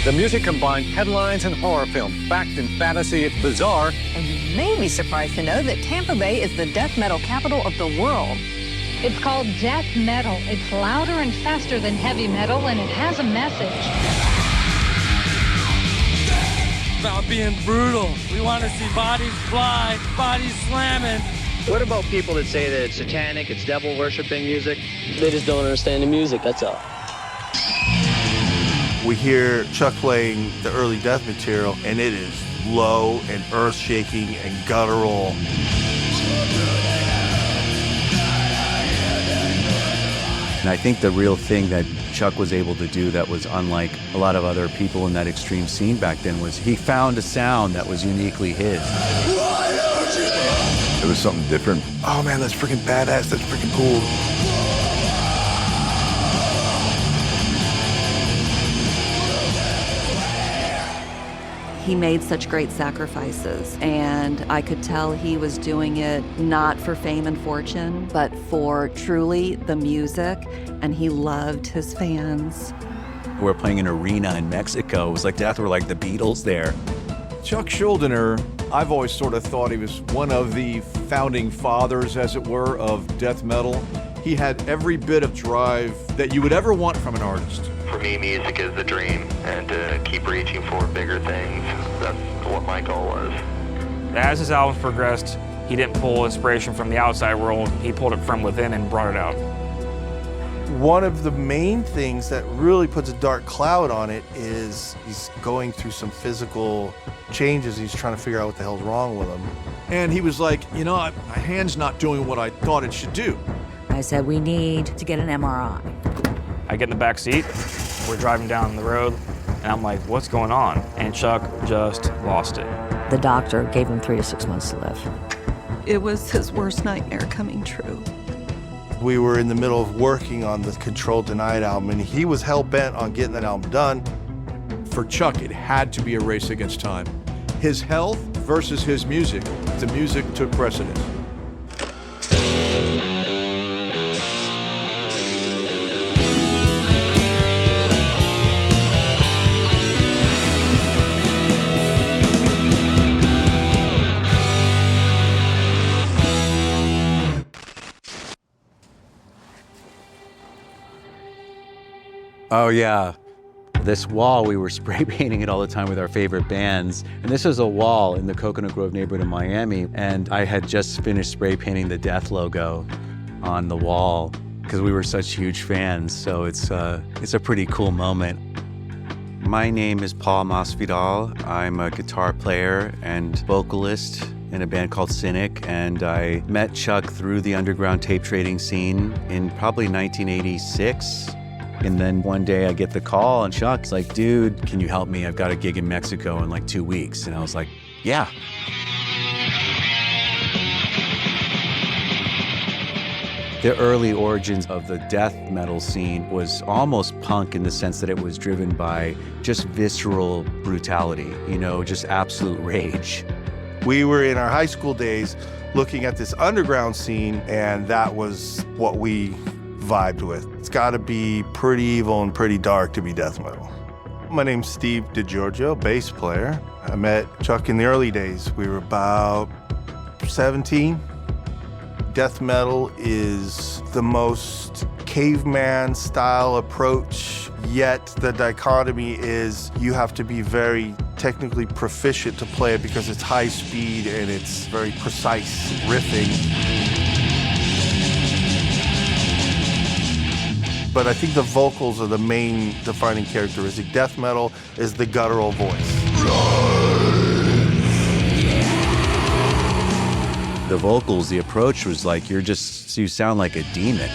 The music combined headlines and horror film, fact and fantasy. It's bizarre. And you may be surprised to know that Tampa Bay is the death metal capital of the world. It's called death metal. It's louder and faster than heavy metal, and it has a message. About being brutal. We want to see bodies fly, bodies slamming. What about people that say that it's satanic, it's devil-worshipping music? They just don't understand the music, that's all. We hear Chuck playing the early death material, and it is low and earth-shaking and guttural. And I think the real thing that Chuck was able to do that was unlike a lot of other people in that extreme scene back then was he found a sound that was uniquely his. It was something different. Oh man, that's freaking badass, that's freaking cool. He made such great sacrifices, and I could tell he was doing it not for fame and fortune, but for truly the music, and he loved his fans. We're playing an arena in Mexico. It was like death were like the Beatles there. Chuck Schuldiner, I've always sort of thought he was one of the founding fathers, as it were, of death metal. He had every bit of drive that you would ever want from an artist. For me, music is the dream, and to keep reaching for bigger things, that's what my goal was. As his albums progressed, he didn't pull inspiration from the outside world, he pulled it from within and brought it out. One of the main things that really puts a dark cloud on it is he's going through some physical changes. He's trying to figure out what the hell's wrong with him. And he was like, you know, my hand's not doing what I thought it should do. I said, we need to get an MRI. I get in the back seat, we're driving down the road, and I'm like, what's going on? And Chuck just lost it. The doctor gave him 3 to 6 months to live. It was his worst nightmare coming true. We were in the middle of working on the Control Denied album, and he was hell-bent on getting that album done. For Chuck, it had to be a race against time. His health versus his music. The music took precedence. Oh yeah, this wall, we were spray painting it all the time with our favorite bands. And this is a wall in the Coconut Grove neighborhood in Miami. And I had just finished spray painting the Death logo on the wall because we were such huge fans. So it's a pretty cool moment. My name is Paul Masvidal. I'm a guitar player and vocalist in a band called Cynic, and I met Chuck through the underground tape trading scene in probably 1986. And then one day I get the call and Chuck's like, dude, can you help me? I've got a gig in Mexico in like 2 weeks. And I was like, yeah. The early origins of the death metal scene was almost punk in the sense that it was driven by just visceral brutality, you know, just absolute rage. We were in our high school days looking at this underground scene, and that was what we vibed with. It's gotta be pretty evil and pretty dark to be death metal. My name's Steve DiGiorgio, bass player. I met Chuck in the early days. We were about 17. Death metal is the most caveman style approach, yet the dichotomy is you have to be very technically proficient to play it because it's high speed and it's very precise riffing. But I think the vocals are the main defining characteristic. Death metal is the guttural voice. The vocals, the approach was like, you sound like a demon.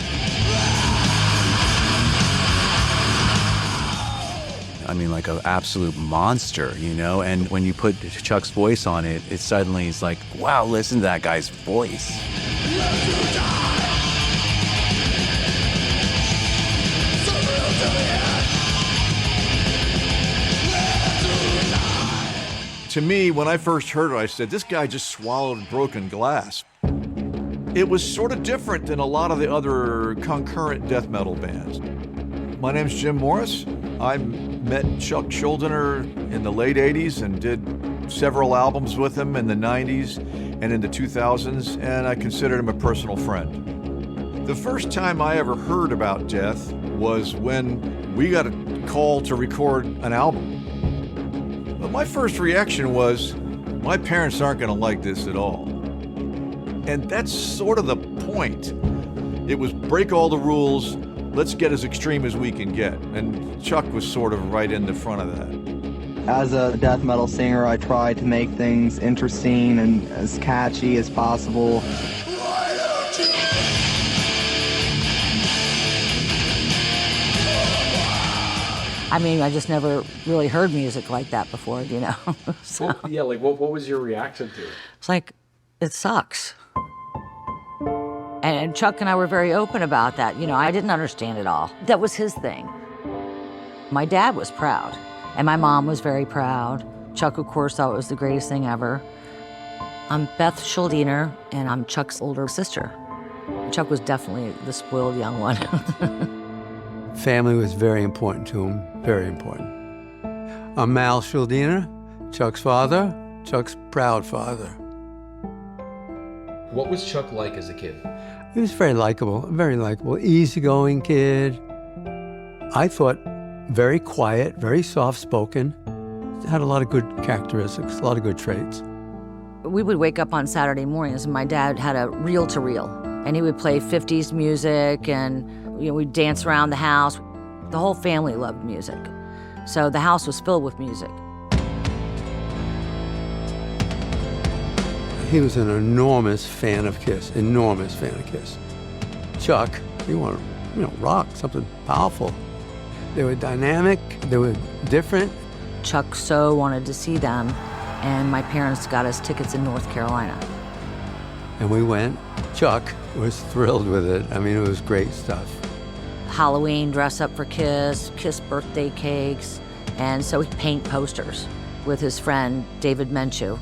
I mean, like an absolute monster, you know? And when you put Chuck's voice on it, it suddenly is like, wow, listen to that guy's voice. To me, when I first heard it, I said, this guy just swallowed broken glass. It was sort of different than a lot of the other concurrent death metal bands. My name's Jim Morris. I met Chuck Schuldiner in the late 80s and did several albums with him in the 90s and in the 2000s, and I considered him a personal friend. The first time I ever heard about Death was when we got a call to record an album. But my first reaction was, my parents aren't going to like this at all. And that's sort of the point. It was break all the rules, let's get as extreme as we can get. And Chuck was sort of right in the front of that. As a death metal singer, I try to make things interesting and as catchy as possible. I mean, I just never really heard music like that before, you know? So, well, yeah, like what was your reaction to it? it's like, it sucks. And Chuck and I were very open about that. You know, I didn't understand it all. That was his thing. My dad was proud, and my mom was very proud. Chuck, of course, thought it was the greatest thing ever. I'm Beth Schuldiner, and I'm Chuck's older sister. Chuck was definitely the spoiled young one. Family was very important to him, very important. I'm Mal Schuldiner, Chuck's father, Chuck's proud father. What was Chuck like as a kid? He was very likable, easygoing kid. I thought very quiet, very soft-spoken. Had a lot of good characteristics, a lot of good traits. We would wake up on Saturday mornings, and my dad had a reel-to-reel, and he would play 50s music, and we'd dance around the house. The whole family loved music, so the house was filled with music. He was an enormous fan of Kiss, enormous fan of Kiss. Chuck, he wanted, rock, something powerful. They were dynamic, they were different. Chuck so wanted to see them, and my parents got us tickets in North Carolina. And we went. Chuck was thrilled with it. I mean, it was great stuff. Halloween, dress up for Kiss, Kiss birthday cakes, and so he'd paint posters with his friend David Menchu.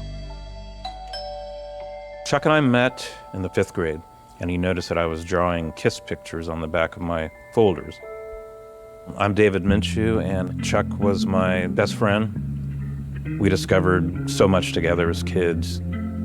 Chuck and I met in the 5th grade, and he noticed that I was drawing Kiss pictures on the back of my folders. I'm David Menchu, and Chuck was my best friend. We discovered so much together as kids,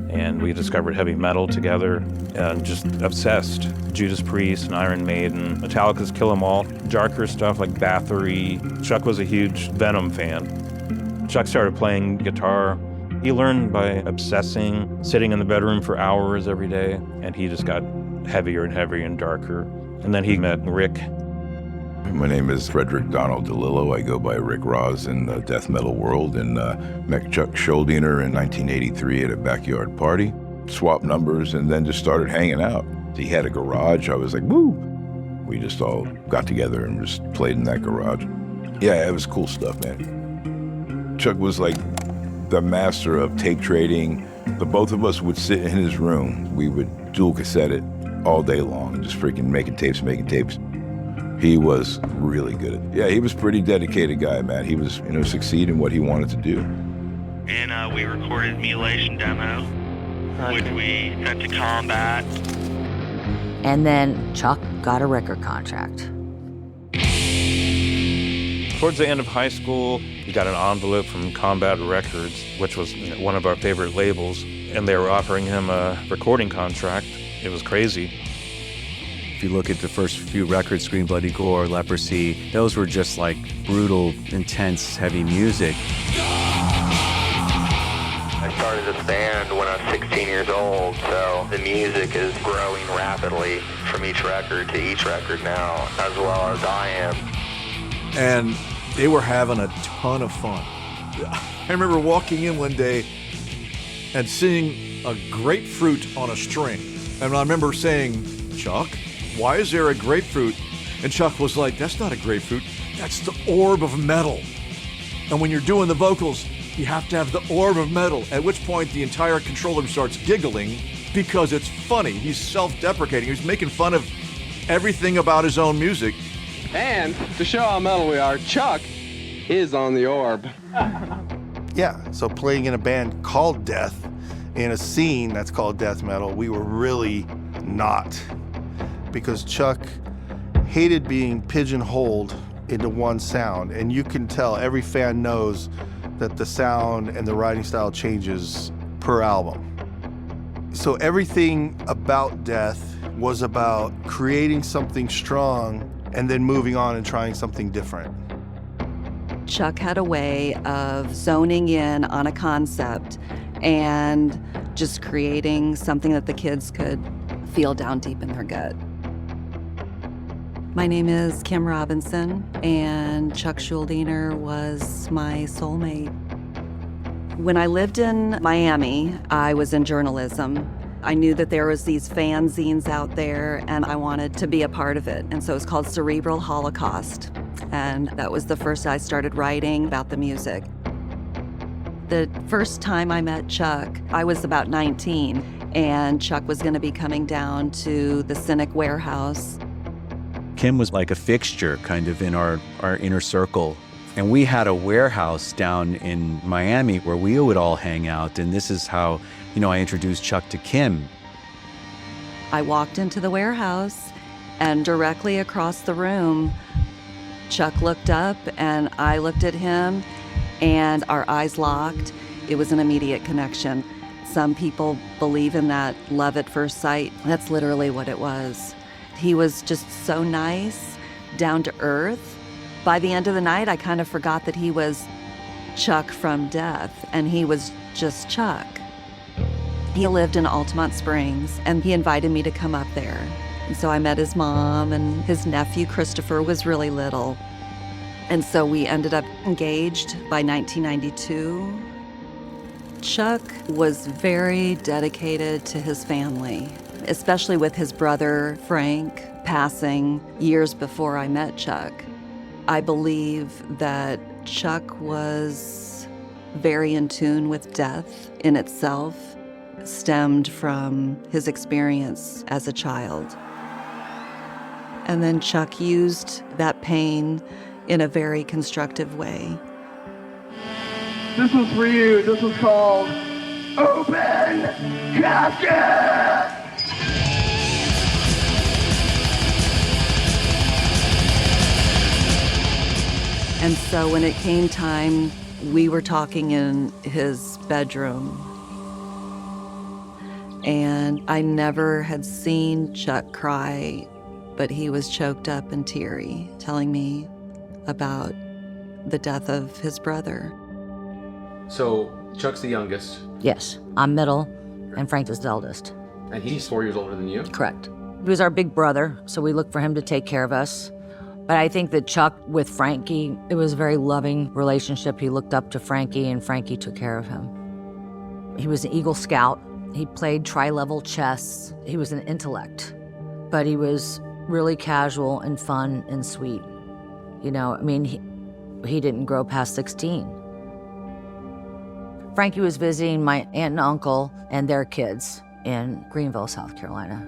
and we discovered heavy metal together, and just obsessed. Judas Priest and Iron Maiden, Metallica's Kill 'Em All, darker stuff like Bathory. Chuck was a huge Venom fan. Chuck started playing guitar. He learned by obsessing, sitting in the bedroom for hours every day, and he just got heavier and heavier and darker. And then he met Rick. My name is Frederick Donald DeLillo. I go by Rick Ross in the death metal world, and met Chuck Schuldiner in 1983 at a backyard party. Swapped numbers and then just started hanging out. He had a garage. I was like, woo! We just all got together and just played in that garage. Yeah, it was cool stuff, man. Chuck was like the master of tape trading. The both of us would sit in his room. We would dual cassette it all day long, just freaking making tapes. He was really good at it. Yeah, he was a pretty dedicated guy, man. He was, succeed in what he wanted to do. And we recorded Mutilation demo, which we sent to Combat. And then Chuck got a record contract. Towards the end of high school, he got an envelope from Combat Records, which was one of our favorite labels, and they were offering him a recording contract. It was crazy. If you look at the first few records, Scream Bloody Gore, Leprosy, those were just like brutal, intense, heavy music. I started this band when I was 16 years old, so the music is growing rapidly from each record to each record now, as well as I am. And they were having a ton of fun. I remember walking in one day and seeing a grapefruit on a string. And I remember saying, Chuck, why is there a grapefruit? And Chuck was like, that's not a grapefruit, that's the orb of metal. And when you're doing the vocals, you have to have the orb of metal, at which point the entire control room starts giggling because it's funny. He's self-deprecating. He's making fun of everything about his own music. And to show how metal we are, Chuck is on the orb. Yeah, so playing in a band called Death, in a scene that's called death metal, we were really not. Because Chuck hated being pigeonholed into one sound, and you can tell, every fan knows that the sound and the writing style changes per album. So everything about Death was about creating something strong and then moving on and trying something different. Chuck had a way of zoning in on a concept and just creating something that the kids could feel down deep in their gut. My name is Kim Robinson, and Chuck Schuldiner was my soulmate. When I lived in Miami, I was in journalism. I knew that there was these fanzines out there, and I wanted to be a part of it. And so it's called Cerebral Holocaust. And that was the first I started writing about the music. The first time I met Chuck, I was about 19, and Chuck was going to be coming down to the Cynic warehouse. Kim was like a fixture kind of in our inner circle. And we had a warehouse down in Miami where we would all hang out. And this is how, I introduced Chuck to Kim. I walked into the warehouse, and directly across the room, Chuck looked up and I looked at him, and our eyes locked. It was an immediate connection. Some people believe in that love at first sight. That's literally what it was. He was just so nice, down to earth. By the end of the night, I kind of forgot that he was Chuck from Death, and he was just Chuck. He lived in Altamont Springs, and he invited me to come up there. And so I met his mom, and his nephew, Christopher, was really little. And so we ended up engaged by 1992. Chuck was very dedicated to his family, especially with his brother, Frank, passing years before I met Chuck. I believe that Chuck was very in tune with death in itself, stemmed from his experience as a child. And then Chuck used that pain in a very constructive way. This is for you. This is called Open Casket! And so when it came time, we were talking in his bedroom. And I never had seen Chuck cry, but he was choked up and teary, telling me about the death of his brother. So Chuck's the youngest. Yes, I'm middle, and Frank is the eldest. And he's 4 years older than you? Correct. He was our big brother, so we looked for him to take care of us. But I think that Chuck with Frankie, it was a very loving relationship. He looked up to Frankie, and Frankie took care of him. He was an Eagle Scout. He played tri-level chess. He was an intellect, but he was really casual and fun and sweet. He didn't grow past 16. Frankie was visiting my aunt and uncle and their kids in Greenville, South Carolina.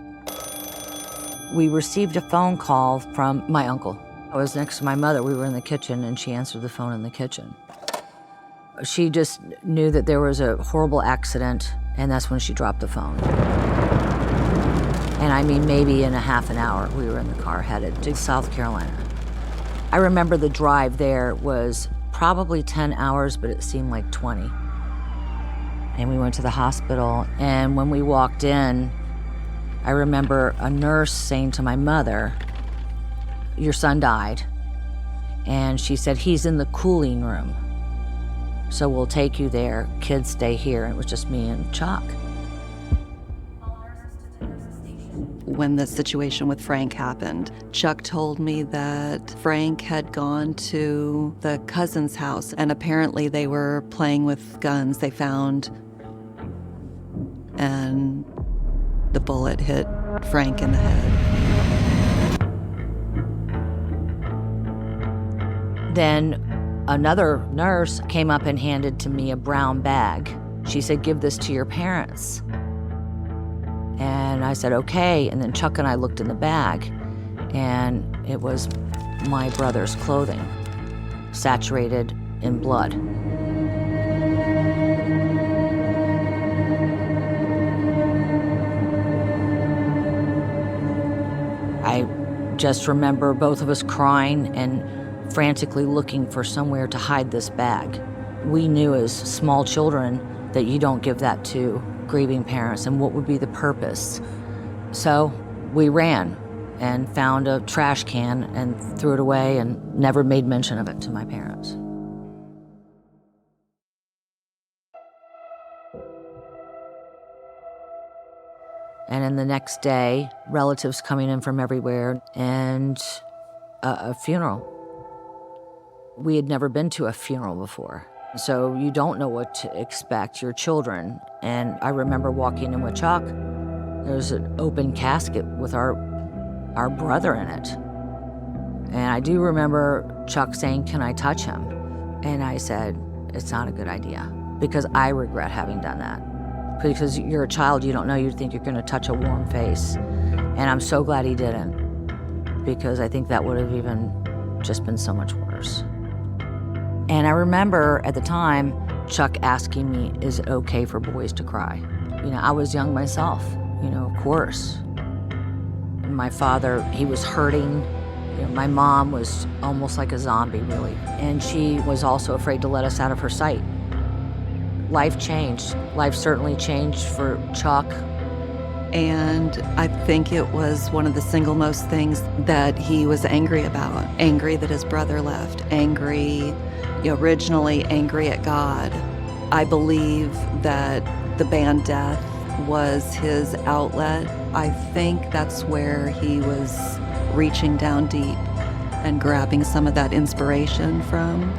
We received a phone call from my uncle. I was next to my mother. We were in the kitchen, and she answered the phone in the kitchen. She just knew that there was a horrible accident, and that's when she dropped the phone. And maybe in a half an hour, we were in the car headed to South Carolina. I remember the drive there was probably 10 hours, but it seemed like 20. And we went to the hospital, and when we walked in, I remember a nurse saying to my mother, "Your son died." And she said, "He's in the cooling room, so we'll take you there. Kids stay here." And it was just me and Chuck. When the situation with Frank happened, Chuck told me that Frank had gone to the cousin's house, and apparently they were playing with guns they found, and the bullet hit Frank in the head. Then another nurse came up and handed to me a brown bag. She said, "Give this to your parents." And I said, "Okay." And then Chuck and I looked in the bag, and it was my brother's clothing, saturated in blood. I just remember both of us crying and frantically looking for somewhere to hide this bag. We knew as small children that you don't give that to grieving parents, and what would be the purpose? So we ran and found a trash can and threw it away and never made mention of it to my parents. And then the next day, relatives coming in from everywhere and a funeral. We had never been to a funeral before, so you don't know what to expect, your children. And I remember walking in with Chuck. There was an open casket with our brother in it. And I do remember Chuck saying, "Can I touch him?" And I said, "It's not a good idea," because I regret having done that. Because you're a child, you don't know, you think you're gonna touch a warm face. And I'm so glad he didn't, because I think that would have even just been so much worse. And I remember at the time, Chuck asking me, is it okay for boys to cry? You know, I was young myself, you know, of course. My father, he was hurting. You know, my mom was almost like a zombie, really. And she was also afraid to let us out of her sight. Life changed. Life certainly changed for Chuck. And I think it was one of the single most things that he was angry about. Angry that his brother left. Angry, originally angry at God. I believe that the band Death was his outlet. I think that's where he was reaching down deep and grabbing some of that inspiration from,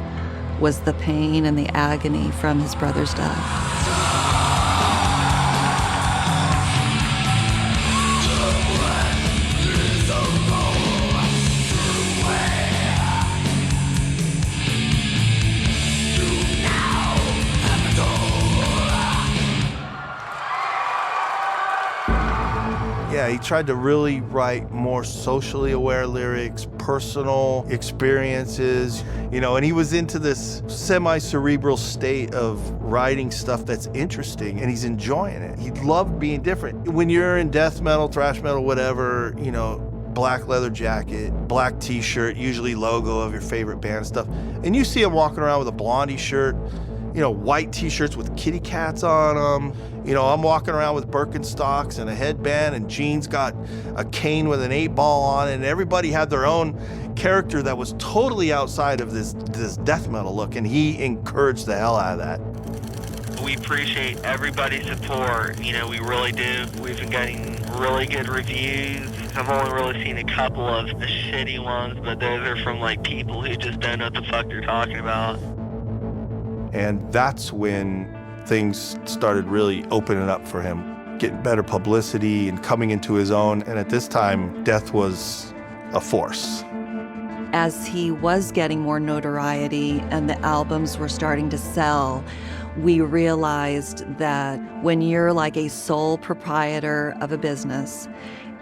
was the pain and the agony from his brother's death. Yeah, he tried to really write more socially aware lyrics, personal experiences, and he was into this semi-cerebral state of writing stuff that's interesting, and he's enjoying it. He loved being different. When you're in death metal, thrash metal, whatever, black leather jacket, black t-shirt, usually logo of your favorite band stuff, and you see him walking around with a Blondie shirt, white t-shirts with kitty cats on them. I'm walking around with Birkenstocks and a headband, and Gene's got a cane with an 8-ball on it, and everybody had their own character that was totally outside of this death metal look, and he encouraged the hell out of that. We appreciate everybody's support, we really do. We've been getting really good reviews. I've only really seen a couple of the shitty ones, but those are from people who just don't know what the fuck they're talking about. And that's when things started really opening up for him, getting better publicity and coming into his own. And at this time, Death was a force. As he was getting more notoriety and the albums were starting to sell, we realized that when you're like a sole proprietor of a business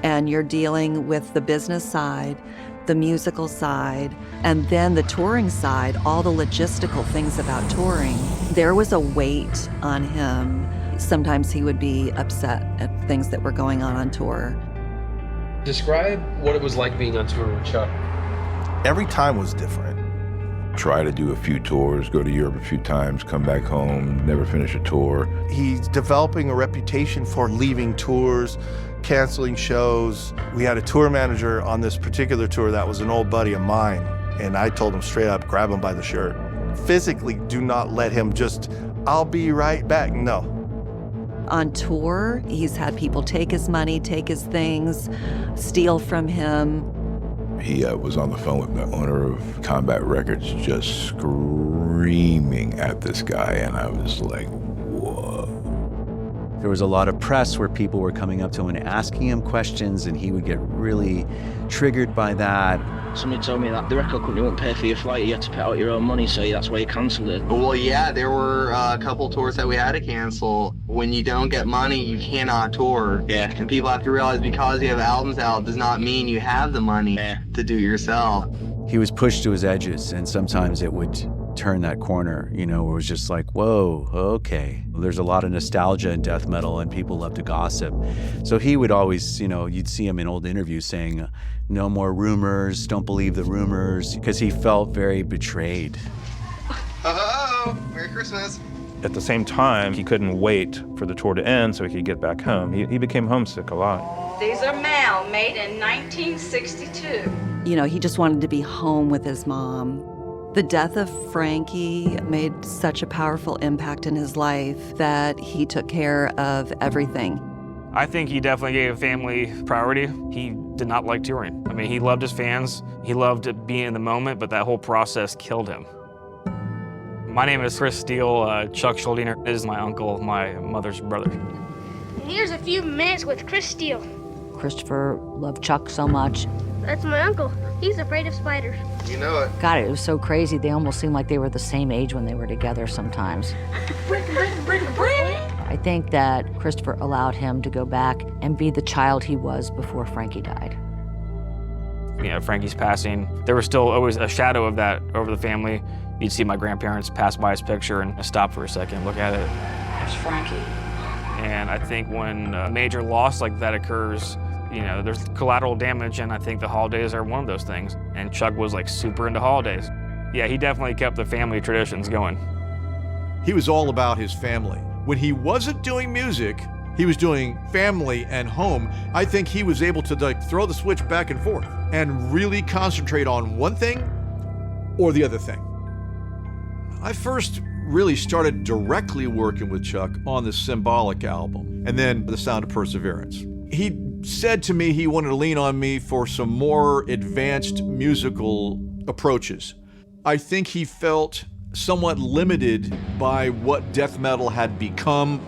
and you're dealing with the business side, the musical side, and then the touring side, all the logistical things about touring, there was a weight on him. Sometimes he would be upset at things that were going on tour. Describe what it was like being on tour with Chuck. Every time was different. Try to do a few tours, go to Europe a few times, come back home, never finish a tour. He's developing a reputation for leaving tours, canceling shows. We had a tour manager on this particular tour that was an old buddy of mine, and I told him straight up, grab him by the shirt. Physically, do not let him just, I'll be right back. No. On tour, he's had people take his money, take his things, steal from him. He was on the phone with the owner of Combat Records, just screaming at this guy, and I was like, whoa. There was a lot of press where people were coming up to him and asking him questions, and he would get really triggered by that. Somebody told me that the record company wouldn't pay for your flight, you had to pay out your own money, so that's why you cancelled it. Well, yeah, there were a couple tours that we had to cancel. When you don't get money, you cannot tour. Yeah. And people have to realize because you have albums out does not mean you have the money to do it yourself. He was pushed to his edges, and sometimes it would turned that corner, where it was just like, whoa, okay. There's a lot of nostalgia in death metal and people love to gossip. So he would always, you'd see him in old interviews saying, no more rumors, don't believe the rumors, because he felt very betrayed. Oh, Merry Christmas. At the same time, he couldn't wait for the tour to end so he could get back home. He became homesick a lot. These are mail made in 1962. He just wanted to be home with his mom. The death of Frankie made such a powerful impact in his life that he took care of everything. I think he definitely gave family priority. He did not like touring. I mean, he loved his fans. He loved being in the moment, but that whole process killed him. My name is Chris Steele. Chuck Schuldiner is my uncle, my mother's brother. And here's a few minutes with Chris Steele. Christopher loved Chuck so much. That's my uncle. He's afraid of spiders. You know it. God, it was so crazy. They almost seemed like they were the same age when they were together sometimes. I think that Christopher allowed him to go back and be the child he was before Frankie died. Frankie's passing, there was still always a shadow of that over the family. You'd see my grandparents pass by his picture and stop for a second, look at it. There's Frankie. And I think when a major loss like that occurs, there's collateral damage, and I think the holidays are one of those things. And Chuck was like super into holidays. Yeah, he definitely kept the family traditions going. He was all about his family. When he wasn't doing music, he was doing family and home. I think he was able to throw the switch back and forth and really concentrate on one thing or the other thing. I first really started directly working with Chuck on the Symbolic album and then The Sound of Perseverance. He said to me he wanted to lean on me for some more advanced musical approaches. I think he felt somewhat limited by what death metal had become.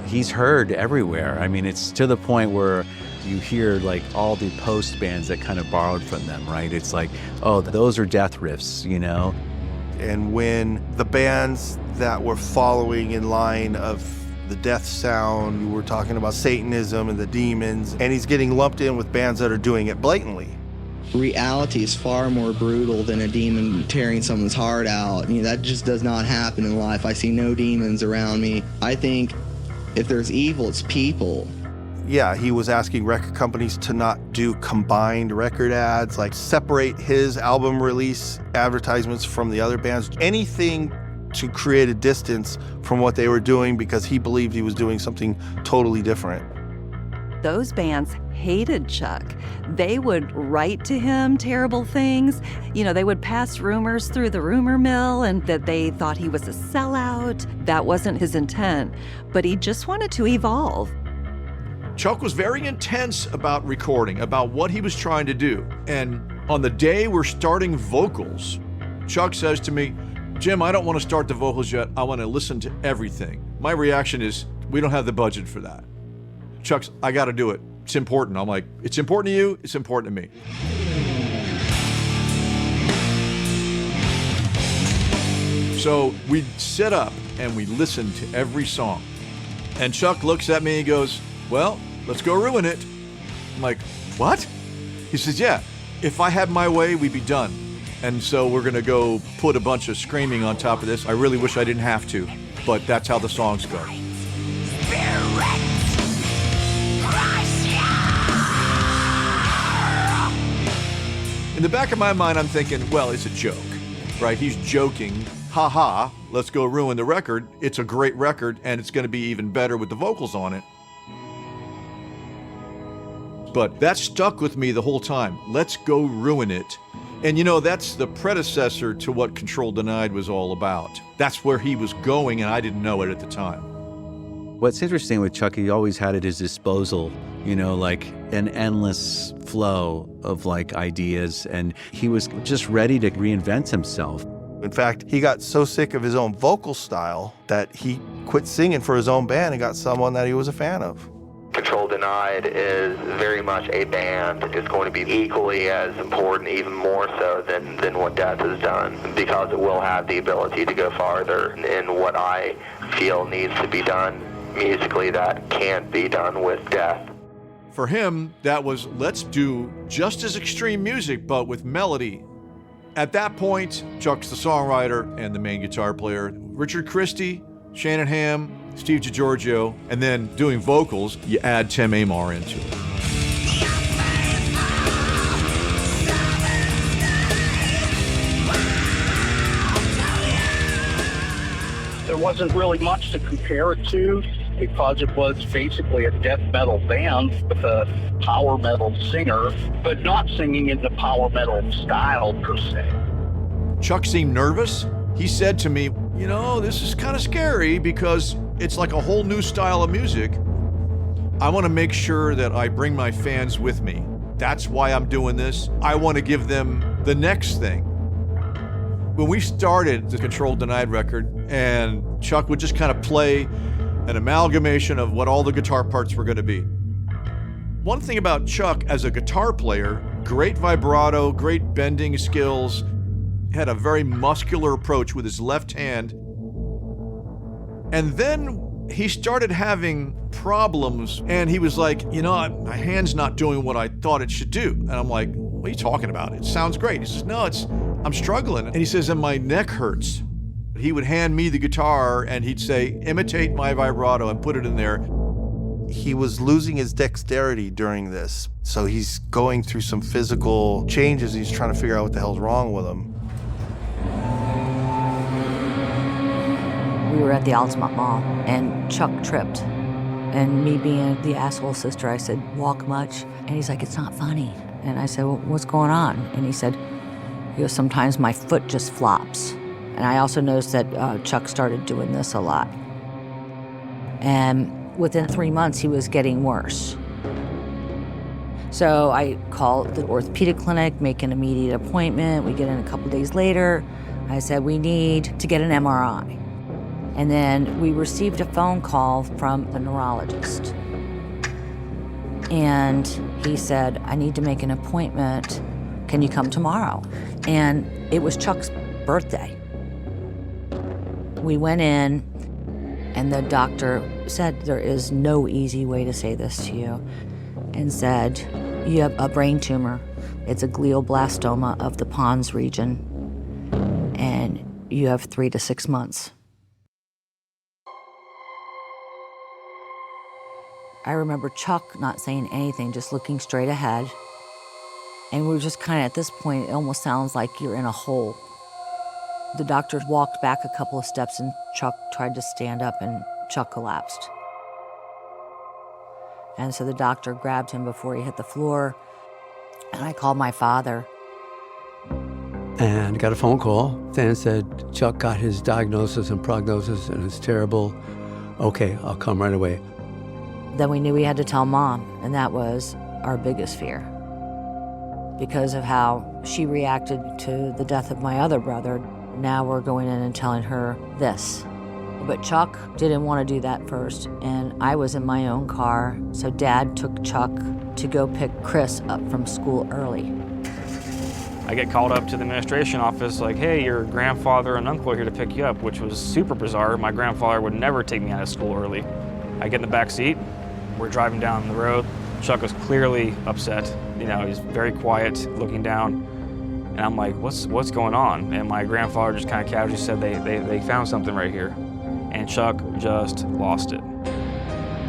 He's heard everywhere. I mean, it's to the point where you hear like all the post bands that kind of borrowed from them, right? It's like, oh, those are death riffs, And when the bands that were following in line of the death sound, we're talking about Satanism and the demons, and he's getting lumped in with bands that are doing it blatantly. Reality is far more brutal than a demon tearing someone's heart out. That just does not happen in life. I see no demons around me. I think if there's evil, it's people. Yeah, he was asking record companies to not do combined record ads, like separate his album release advertisements from the other bands. Anything to create a distance from what they were doing because he believed he was doing something totally different. Those bands hated Chuck. They would write to him terrible things. They would pass rumors through the rumor mill and that they thought he was a sellout. That wasn't his intent, but he just wanted to evolve. Chuck was very intense about recording, about what he was trying to do. And on the day we're starting vocals, Chuck says to me, Jim, I don't want to start the vocals yet. I want to listen to everything. My reaction is, we don't have the budget for that. Chuck's, I got to do it. It's important. I'm like, it's important to you, it's important to me. So we sit up and we listen to every song. And Chuck looks at me and goes, well, let's go ruin it. I'm like, what? He says, yeah, if I had my way, we'd be done. And so we're gonna go put a bunch of screaming on top of this. I really wish I didn't have to, but that's how the songs go. In the back of my mind, I'm thinking, well, it's a joke, right? He's joking, ha, let's go ruin the record. It's a great record, and it's gonna be even better with the vocals on it. But that stuck with me the whole time. Let's go ruin it. And that's the predecessor to what Control Denied was all about. That's where he was going, and I didn't know it at the time. What's interesting with Chuck, he always had at his disposal, like an endless flow of ideas, and he was just ready to reinvent himself. In fact, he got so sick of his own vocal style that he quit singing for his own band and got someone that he was a fan of. Control Denied is very much a band. It's going to be equally as important, even more so than what Death has done, because it will have the ability to go farther in what I feel needs to be done musically that can't be done with Death. For him, that was, let's do just as extreme music, but with melody At that point, Chuck's the songwriter and the main guitar player. Richard Christie, Shannon Hamm, Steve DiGiorgio, and then doing vocals, you add Tim Amar into it. There wasn't really much to compare it to because it was basically a death metal band with a power metal singer, but not singing in the power metal style per se. Chuck seemed nervous. He said to me, you know, this is kind of scary because it's like a whole new style of music. I want to make sure that I bring my fans with me. That's why I'm doing this. I want to give them the next thing. When we started the Control Denied record, and Chuck would just kind of play an amalgamation of what all the guitar parts were going to be. One thing about Chuck as a guitar player, great vibrato, great bending skills, had a very muscular approach with his left hand. And then he started having problems, and he was like, you know, my hand's not doing what I thought it should do. And I'm like, what are you talking about? It sounds great. He says, no, I'm struggling. And he says, and my neck hurts. He would hand me the guitar and he'd say, imitate my vibrato and put it in there. He was losing his dexterity during this. So he's going through some physical changes. He's trying to figure out what the hell's wrong with him. We were at the Altamont Mall, and Chuck tripped. And me being the asshole sister, I said, walk much? And he's like, it's not funny. And I said, well, what's going on? And he said, sometimes my foot just flops. And I also noticed that Chuck started doing this a lot. And within 3 months, he was getting worse. So I called the orthopedic clinic, make an immediate appointment. We get in a couple days later. I said, we need to get an MRI. And then we received a phone call from a neurologist. And he said, I need to make an appointment. Can you come tomorrow? And it was Chuck's birthday. We went in, and the doctor said, there is no easy way to say this to you, and said, you have a brain tumor. It's a glioblastoma of the pons region, and you have 3 to 6 months. I remember Chuck not saying anything, just looking straight ahead. And we were just kind of, at this point, it almost sounds like you're in a hole. The doctor walked back a couple of steps, and Chuck tried to stand up, and Chuck collapsed. And so the doctor grabbed him before he hit the floor, and I called my father. And got a phone call. Dan said, Chuck got his diagnosis and prognosis, and it's terrible. Okay, I'll come right away. Then we knew we had to tell Mom, and that was our biggest fear. Because of how she reacted to the death of my other brother, now we're going in and telling her this. But Chuck didn't want to do that first, and I was in my own car, so Dad took Chuck to go pick Chris up from school early. I get called up to the administration office like, hey, your grandfather and uncle are here to pick you up, which was super bizarre. My grandfather would never take me out of school early. I get in the back seat, we're driving down the road. Chuck was clearly upset. You know, he's very quiet, looking down. And I'm like, what's going on? And my grandfather just kind of casually said they found something right here. And Chuck just lost it.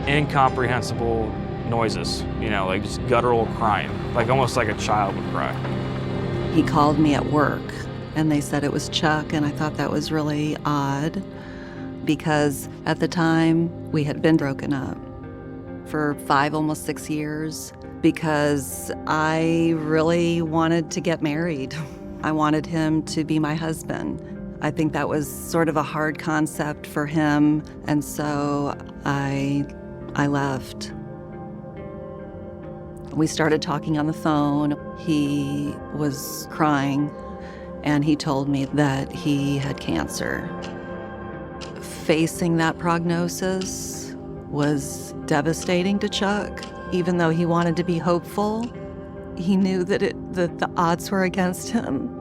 Incomprehensible noises, you know, like just guttural crying, like almost like a child would cry. He called me at work, and they said it was Chuck, and I thought that was really odd because at the time we had been broken up for 5, almost 6 years. Because I really wanted to get married. I wanted him to be my husband. I think that was sort of a hard concept for him, and so I left. We started talking on the phone. He was crying, and he told me that he had cancer. Facing that prognosis was devastating to Chuck. Even though he wanted to be hopeful, he knew that the odds were against him.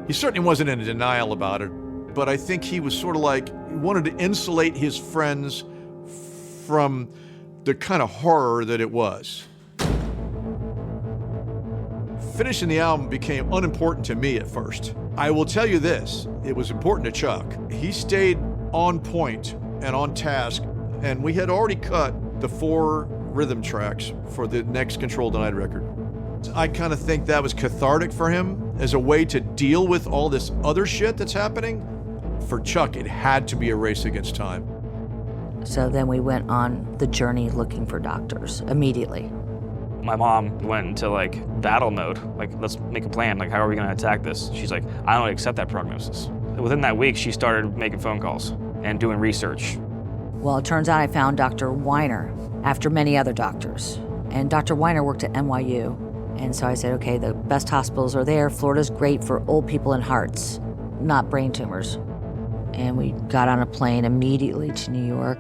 He certainly wasn't in denial about it, but I think he was sort of like, he wanted to insulate his friends from the kind of horror that it was. finishing the album became unimportant to me at first. I will tell you this, it was important to Chuck. He stayed on point and on task, and we had already cut the 4 rhythm tracks for the next Control Denied record. I kind of think that was cathartic for him as a way to deal with all this other shit that's happening. For Chuck, it had to be a race against time. So then we went on the journey looking for doctors immediately. My mom went into like battle mode, like let's make a plan, like how are we gonna attack this? She's like, I don't accept that prognosis. Within that week, she started making phone calls and doing research. Well, it turns out I found Dr. Weiner after many other doctors. And Dr. Weiner worked at NYU. And so I said, okay, the best hospitals are there. Florida's great for old people and hearts, not brain tumors. And we got on a plane immediately to New York.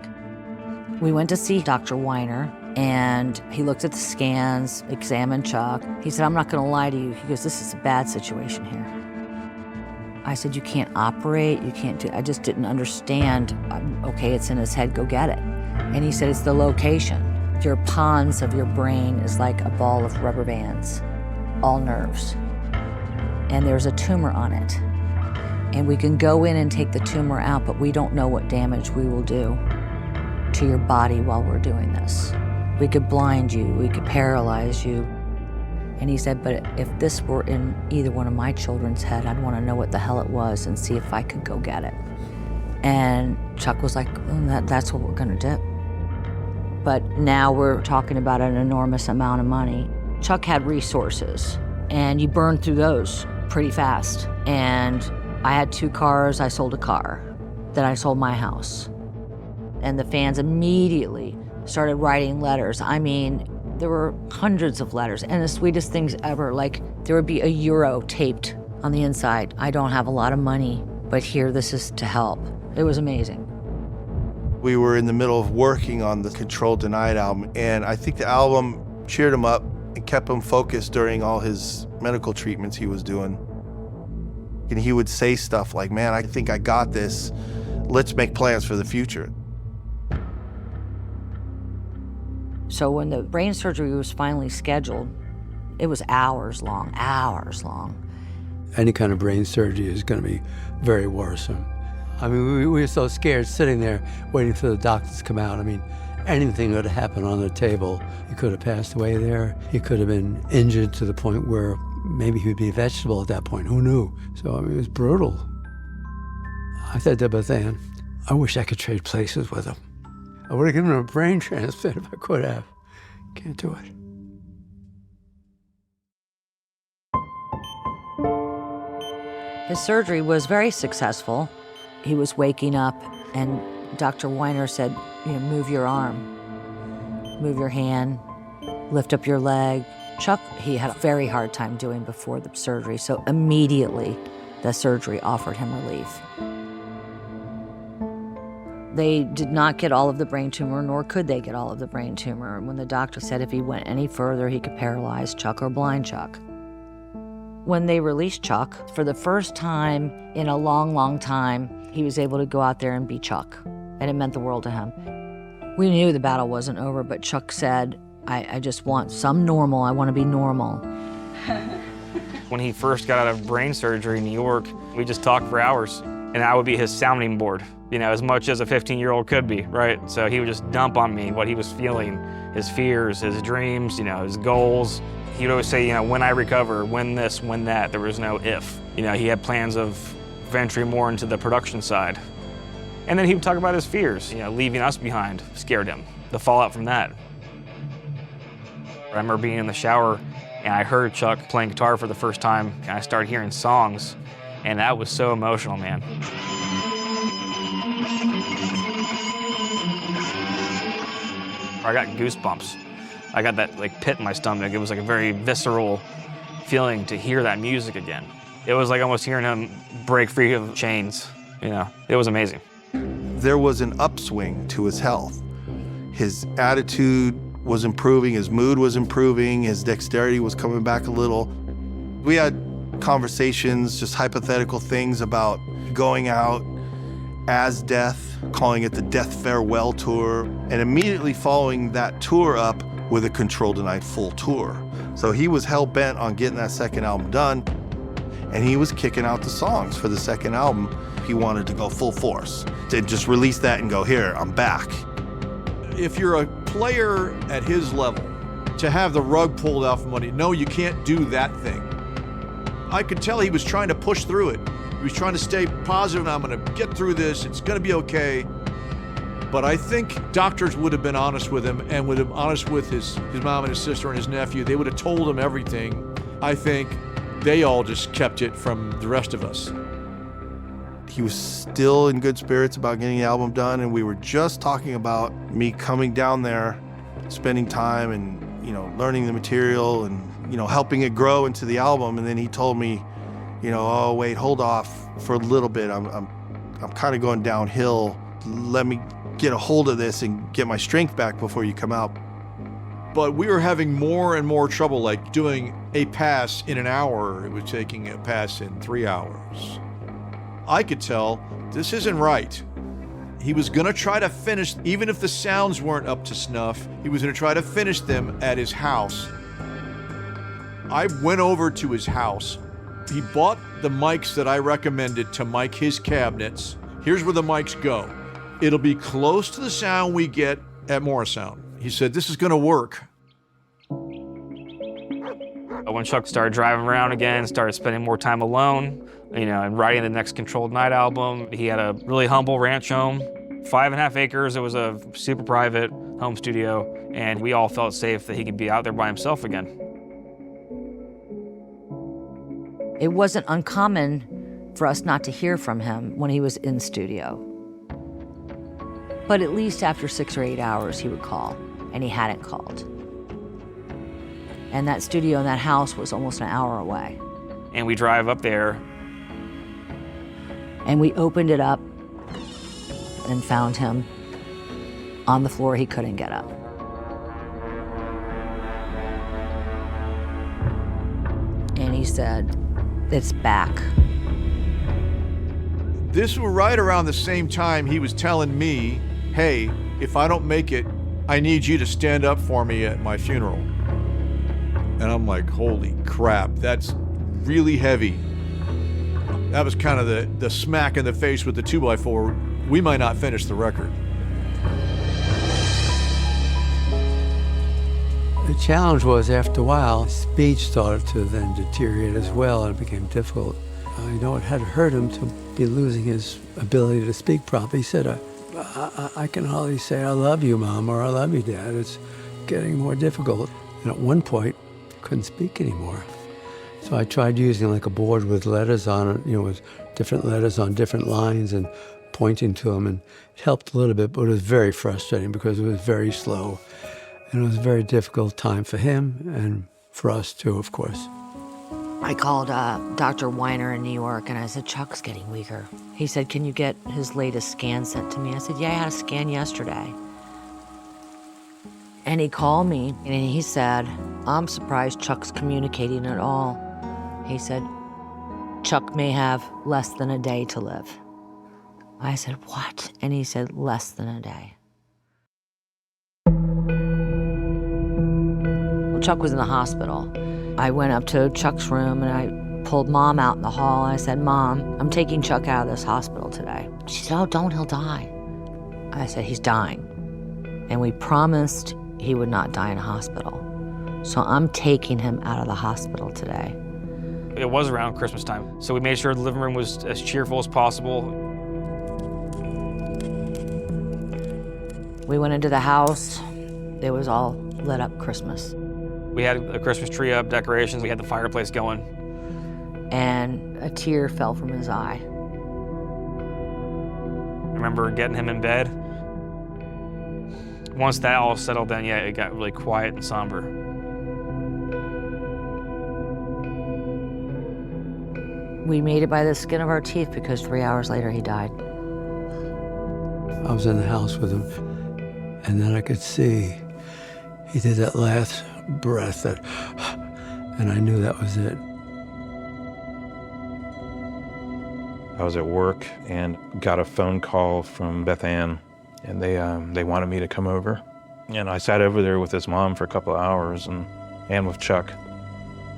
We went to see Dr. Weiner, and he looked at the scans, examined Chuck. He said, I'm not gonna lie to you. He goes, this is a bad situation here. I said, you can't operate, you can't do, I just didn't understand. Okay, it's in his head, go get it. And he said, it's the location. Your pons of your brain is like a ball of rubber bands, all nerves. And there's a tumor on it. And we can go in and take the tumor out, but we don't know what damage we will do to your body while we're doing this. We could blind you, we could paralyze you. And he said, but if this were in either one of my children's head, I'd want to know what the hell it was and see if I could go get it. And Chuck was like, that's what we're gonna do. But now we're talking about an enormous amount of money. Chuck had resources, and you burn through those pretty fast. And I had 2 cars, I sold a car. Then I sold my house. And the fans immediately started writing letters. I mean, there were hundreds of letters, and the sweetest things ever, like there would be a euro taped on the inside. I don't have a lot of money, but here, this is to help. It was amazing. We were in the middle of working on the Control Denied album, and I think the album cheered him up and kept him focused during all his medical treatments he was doing. And he would say stuff like, man, I think I got this. Let's make plans for the future. So when the brain surgery was finally scheduled, it was hours long, hours long. Any kind of brain surgery is going to be very worrisome. I mean, we were so scared sitting there waiting for the doctors to come out. I mean, anything could have happened on the table. He could have passed away there. He could have been injured to the point where maybe he would be a vegetable at that point. Who knew? So, I mean, it was brutal. I said to Bethan, I wish I could trade places with him. I would have given him a brain transplant if I could have. Can't do it. His surgery was very successful. He was waking up, and Dr. Weiner said, move your arm, move your hand, lift up your leg. Chuck, he had a very hard time doing before the surgery, so immediately the surgery offered him relief. They did not get all of the brain tumor, nor could they get all of the brain tumor. When the doctor said if he went any further, he could paralyze Chuck or blind Chuck. When they released Chuck, for the first time in a long, long time, he was able to go out there and be Chuck, and it meant the world to him. We knew the battle wasn't over, but Chuck said, I just want some normal, I want to be normal. When he first got out of brain surgery in New York, we just talked for hours, and I would be his sounding board, as much as a 15-year-old could be, right? So he would just dump on me what he was feeling, his fears, his dreams, his goals. He would always say, when I recover, when this, when that. There was no if. He had plans of venturing more into the production side. And then he would talk about his fears. Leaving us behind scared him, the fallout from that. I remember being in the shower, and I heard Chuck playing guitar for the first time, and I started hearing songs, and that was so emotional, man. I got goosebumps. I got that pit in my stomach. It was like a very visceral feeling to hear that music again. It was like almost hearing him break free of chains. It was amazing. There was an upswing to his health. His attitude was improving, his mood was improving, his dexterity was coming back a little. We had conversations, just hypothetical things about going out as Death, calling it the Death Farewell Tour, and immediately following that tour up with a Control Denied full tour. So he was hell-bent on getting that second album done, and he was kicking out the songs for the second album. He wanted to go full force, to just release that and go, here, I'm back. If you're a player at his level, to have the rug pulled out from under you, no, you can't do that thing. I could tell he was trying to push through it. He was trying to stay positive, I'm gonna get through this, it's gonna be okay. But I think doctors would have been honest with him and would have been honest with his mom and his sister and his nephew. They would have told him everything. I think they all just kept it from the rest of us. He was still in good spirits about getting the album done, and we were just talking about me coming down there, spending time and, learning the material and, helping it grow into the album. And then he told me, oh, wait, hold off for a little bit. I'm kind of going downhill. Let me get a hold of this and get my strength back before you come out. But we were having more and more trouble, like doing a pass in an hour. It was taking a pass in 3 hours. I could tell this isn't right. He was gonna try to finish, even if the sounds weren't up to snuff, he was gonna try to finish them at his house. I went over to his house. He bought the mics that I recommended to mic his cabinets. Here's where the mics go. It'll be close to the sound we get at Morrisound. He said, this is gonna work. When Chuck started driving around again, started spending more time alone, and writing the next Controlled Night album, he had a really humble ranch home, 5.5 acres. It was a super private home studio, and we all felt safe that he could be out there by himself again. It wasn't uncommon for us not to hear from him when he was in studio. But at least after 6 or 8 hours, he would call, and he hadn't called. And that studio and that house was almost an hour away. And we drive up there. And we opened it up and found him on the floor. He couldn't get up. And he said, it's back. This was right around the same time he was telling me, hey, if I don't make it, I need you to stand up for me at my funeral. And I'm like, holy crap, that's really heavy. That was kind of the smack in the face with the 2x4. We might not finish the record. The challenge was, after a while, speech started to then deteriorate as well, and it became difficult. It had hurt him to be losing his ability to speak properly. He said, I can hardly say, I love you, Mom, or I love you, Dad. It's getting more difficult. And at one point, couldn't speak anymore. So I tried using like a board with letters on it, with different letters on different lines and pointing to them, and it helped a little bit, but it was very frustrating because it was very slow. And it was a very difficult time for him and for us too, of course. I called Dr. Weiner in New York, and I said, Chuck's getting weaker. He said, can you get his latest scan sent to me? I said, yeah, I had a scan yesterday. And he called me, and he said, I'm surprised Chuck's communicating at all. He said, Chuck may have less than a day to live. I said, what? And he said, less than a day. Well, Chuck was in the hospital. I went up to Chuck's room, and I pulled Mom out in the hall, and I said, Mom, I'm taking Chuck out of this hospital today. She said, oh, don't, he'll die. I said, he's dying. And we promised he would not die in a hospital. So I'm taking him out of the hospital today. It was around Christmas time, so we made sure the living room was as cheerful as possible. We went into the house. It was all lit up Christmas. We had a Christmas tree up, decorations, we had the fireplace going. And a tear fell from his eye. I remember getting him in bed. Once that all settled down, yeah, it got really quiet and somber. We made it by the skin of our teeth because 3 hours later he died. I was in the house with him, and then I could see he did that last breath, and I knew that was it. I was at work and got a phone call from Beth Ann, and they wanted me to come over. And I sat over there with his mom for a couple of hours, and and with Chuck.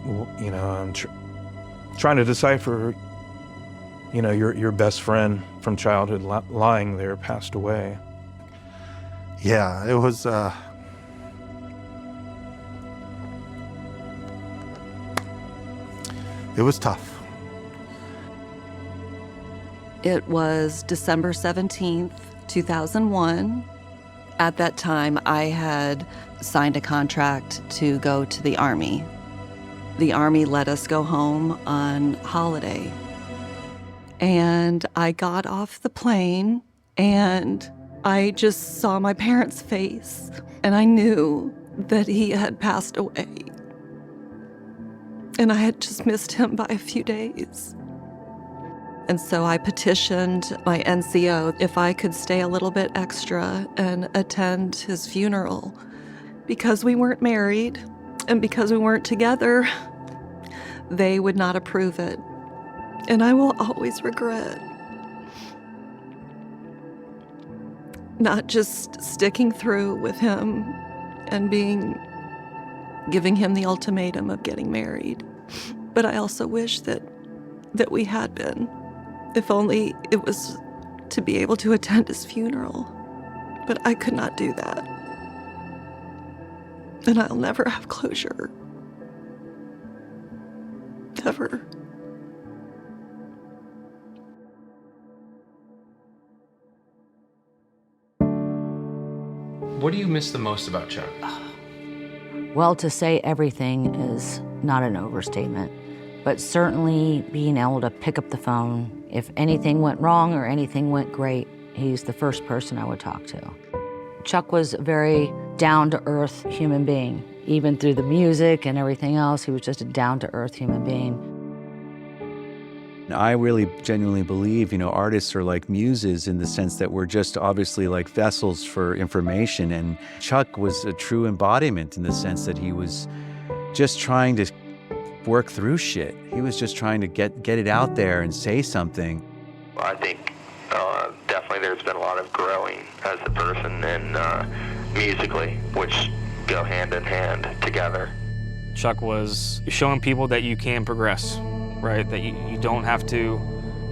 You know, I'm trying to decipher, you know, your best friend from childhood lying there, passed away. Yeah, it was tough. It was December 17th, 2001. At that time, I had signed a contract to go to the Army. The Army let us go home on holiday. And I got off the plane and I just saw my parents' face and I knew that he had passed away. And I had just missed him by a few days. And so I petitioned my NCO if I could stay a little bit extra and attend his funeral. Because we weren't married and because we weren't together, they would not approve it. And I will always regret not just sticking through with him and giving him the ultimatum of getting married. But I also wish that we had been. If only it was to be able to attend his funeral. But I could not do that. And I'll never have closure. Ever. What do you miss the most about Chuck? Well, to say everything is not an overstatement, but certainly being able to pick up the phone. If anything went wrong or anything went great, he's the first person I would talk to. Chuck was a very down-to-earth human being. Even through the music and everything else, he was just a down-to-earth human being. I really genuinely believe, you know, artists are like muses in the sense that we're just obviously like vessels for information. And Chuck was a true embodiment in the sense that he was just trying to work through shit. He was just trying to get it out there and say something. I think definitely there's been a lot of growing as a person and musically, which go hand in hand together. Chuck was showing people that you can progress, right? That you don't have to,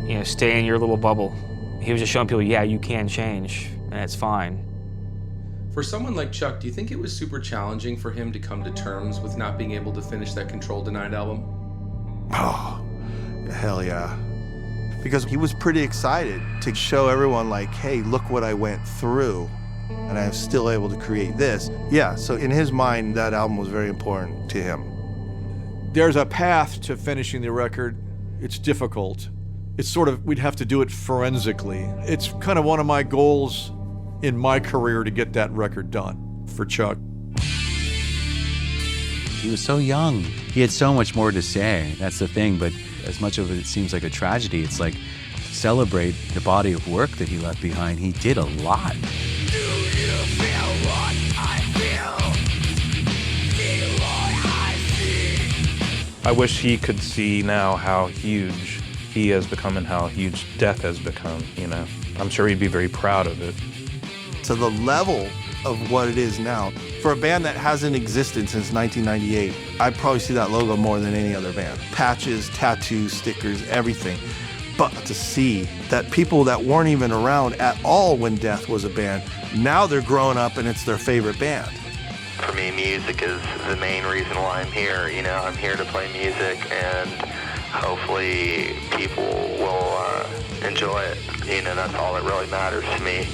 you know, stay in your little bubble. He was just showing people, yeah, you can change, and it's fine. For someone like Chuck, do you think it was super challenging for him to come to terms with not being able to finish that Control Denied album? Oh, hell yeah. Because he was pretty excited to show everyone like, hey, look what I went through, and I'm still able to create this. Yeah, so in his mind, that album was very important to him. There's a path to finishing the record. It's difficult. It's sort of, we'd have to do it forensically. It's kind of one of my goals in my career to get that record done for Chuck. He was so young. He had so much more to say. That's the thing. But as much of it seems like a tragedy, it's like celebrate the body of work that he left behind. He did a lot. Do you feel what I feel? Feel what I see? I wish he could see now how huge he has become and how huge death has become, you know. I'm sure he'd be very proud of it. To the level of what it is now. For a band that hasn't existed since 1998, I'd probably see that logo more than any other band. Patches, tattoos, stickers, everything. But to see that people that weren't even around at all when Death was a band, now they're growing up and it's their favorite band. For me, music is the main reason why I'm here. You know, I'm here to play music, and hopefully people will enjoy it. You know, that's all that really matters to me.